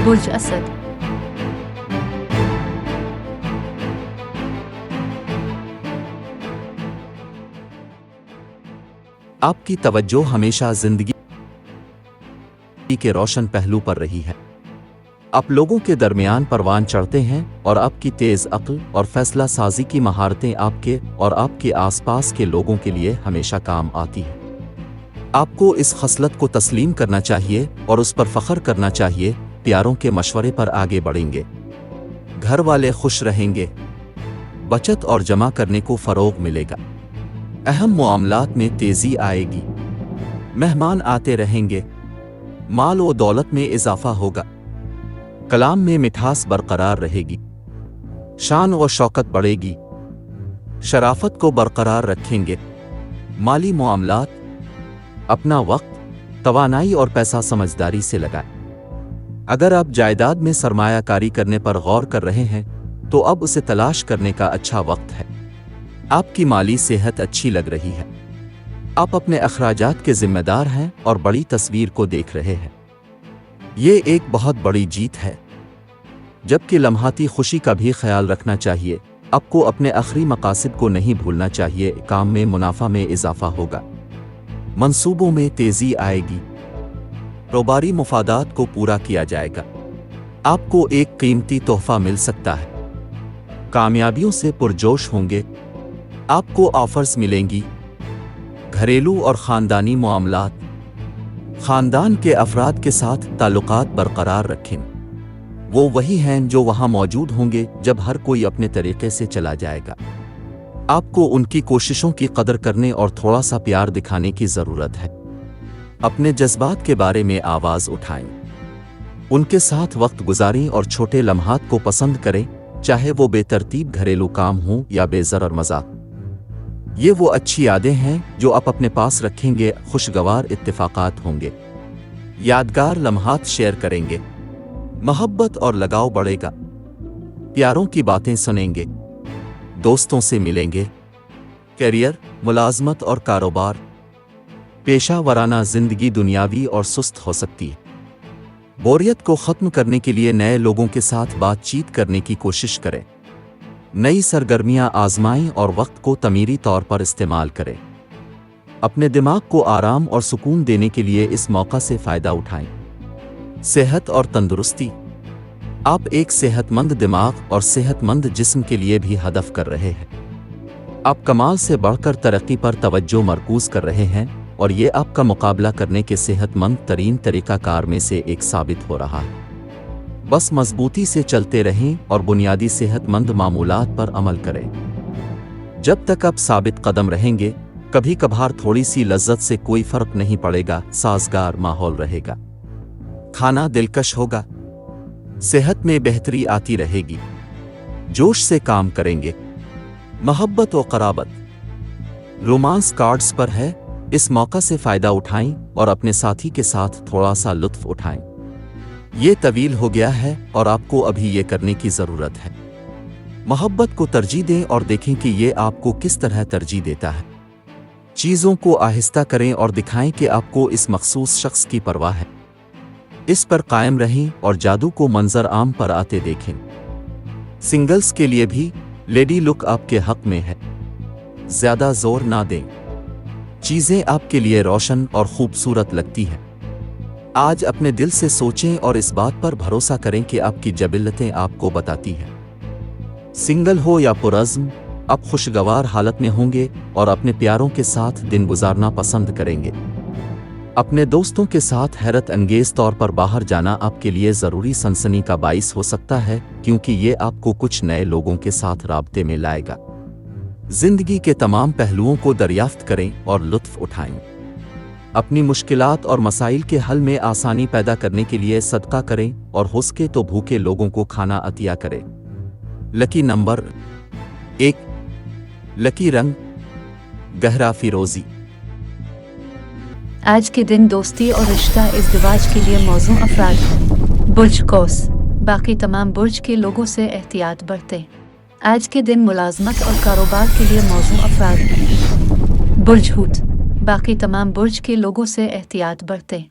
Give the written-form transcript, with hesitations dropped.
برج اسد، आपकी तवज्जो हमेशा जिंदगी के रोशन पहलू पर रही है। आप लोगों के दरमियान परवान चढ़ते हैं और आपकी तेज अक्ल और फैसला साजी की महारतें आपके और आपके आसपास के लोगों के लिए हमेशा काम आती हैं। आपको इस खसलत को तस्लीम करना चाहिए और उस पर फख्र करना चाहिए। प्यारों के मशवरे पर आगे बढ़ेंगे, घर वाले खुश रहेंगे, बचत और जमा करने को फरोग मिलेगा। अहम मामलात में तेजी आएगी, मेहमान आते रहेंगे, माल और दौलत में इजाफा होगा, कलाम में मिठास बरकरार रहेगी, शान व शौकत बढ़ेगी, शराफत को बरकरार रखेंगे। माली मामलात, अपना वक्त, तवानाई और पैसा समझदारी से लगाएं। अगर आप जायदाद में सरमायाकारी करने पर गौर कर रहे हैं तो अब उसे तलाश करने का अच्छा वक्त है। आपकी माली सेहत अच्छी लग रही है। आप अपने अखराजात के जिम्मेदार हैं और बड़ी तस्वीर को देख रहे हैं। ये एक बहुत बड़ी जीत है। जबकि लम्हाती खुशी का भी ख्याल रखना चाहिए। आपको अपने आखिरी मकासद को नहीं भूलना चाहिए। काम में मुनाफा में इजाफा होगा, मंसूबों में तेजी आएगी, कारोबारी मुफादात को पूरा किया जाएगा। आपको एक कीमती तोहफा मिल सकता है। कामयाबियों से पुरजोश होंगे। आपको ऑफर्स मिलेंगी। घरेलू और ख़ानदानी मामलात, ख़ानदान के अफराद के साथ ताल्लुकात बरकरार रखें। वो वही हैं जो वहाँ मौजूद होंगे जब हर कोई अपने तरीके से चला जाएगा। आपको उनकी कोशिशों की कदर करने और थोड़ा सा प्यार दिखाने की ज़रूरत है। अपने जज्बात के बारे में आवाज़ उठाएं, उनके साथ वक्त गुजारें और छोटे लम्हात को पसंद करें, चाहे वो बेतरतीब घरेलू काम हो या बेज़रर मज़ाक। ये वो अच्छी यादें हैं जो आप अपने पास रखेंगे। खुशगवार इत्तेफाकात होंगे, यादगार लम्हात शेयर करेंगे, मोहब्बत और लगाव बढ़ेगा, प्यारों की बातें सुनेंगे, दोस्तों से मिलेंगे। करियर, मुलाजमत और कारोबार, पेशा वराना जिंदगी दुनियावी और सुस्त हो सकती है। बोरियत को ख़त्म करने के लिए नए लोगों के साथ बातचीत करने की कोशिश करें। नई सरगर्मियां आजमाएं और वक्त को तमीरी तौर पर इस्तेमाल करें। अपने दिमाग को आराम और सुकून देने के लिए इस मौका से फ़ायदा उठाएं। सेहत और तंदुरुस्ती, आप एक सेहतमंद दिमाग और सेहतमंद जिस्म के लिए भी हदफ कर रहे हैं। आप कमाल से बढ़कर तरक्की पर तवज्जो मरकूज़ कर रहे हैं और ये आपका मुकाबला करने के सेहतमंद तरीन तरीक़ाकार में से एक साबित हो रहा है। बस मजबूती से चलते रहें और बुनियादी सेहतमंद मामूलात पर अमल करें। जब तक आप साबित कदम रहेंगे, कभी कभार थोड़ी सी लज्जत से कोई फ़र्क नहीं पड़ेगा। साज़गार माहौल रहेगा, खाना दिलकश होगा, सेहत में बेहतरी आती रहेगी, जोश से काम करेंगे। मोहब्बत व क़राबत, रोमांस कार्ड्स पर है। इस मौका से फ़ायदा उठाएं और अपने साथी के साथ थोड़ा सा लुत्फ़ उठाएं। ये तवील हो गया है और आपको अभी ये करने की ज़रूरत है। मोहब्बत को तरजीह दें और देखें कि ये आपको किस तरह तरजीह देता है। चीज़ों को आहिस्ता करें और दिखाएं कि आपको इस मखसूस शख्स की परवाह है। इस पर कायम रहें और जादू को मंजर आम पर आते देखें। सिंगल्स के लिए भी लेडी लुक आपके हक में है। ज़्यादा जोर ना दें, चीज़ें आपके लिए रोशन और खूबसूरत लगती हैं। आज अपने दिल से सोचें और इस बात पर भरोसा करें कि आपकी जबिल्लतें आपको बताती हैं। सिंगल हो या पुरज़्म, आप खुशगवार हालत में होंगे और अपने प्यारों के साथ दिन गुजारना पसंद करेंगे। अपने दोस्तों के साथ हैरत अंगेज तौर पर बाहर जाना आपके लिए ज़रूरी सनसनी का बाइस हो सकता है, क्योंकि ये आपको कुछ नए लोगों के साथ राब्ते में लाएगा। जिंदगी के तमाम पहलुओं को दरियाफ्त करें और लुत्फ़ उठाएं। अपनी मुश्किलात और मसाइल के हल में आसानी पैदा करने के लिए सदका करें और हो सके तो भूखे लोगों को खाना अतिया करें। लकी नंबर 1, लकी रंग गहरा फिरोजी। आज के दिन दोस्ती और रिश्ता इज़्दिवाज के लिए मौजूद अफराद हैं। बुर्ज कौस, बाकी तमाम बुर्ज के लोगों से एहतियात बरतें। आज के दिन मुलाजमत और कारोबार के लिए मौजूद अफराद हैं। बुर्ज हूत, बाकी तमाम बुर्ज के लोगों से एहतियात बरतें।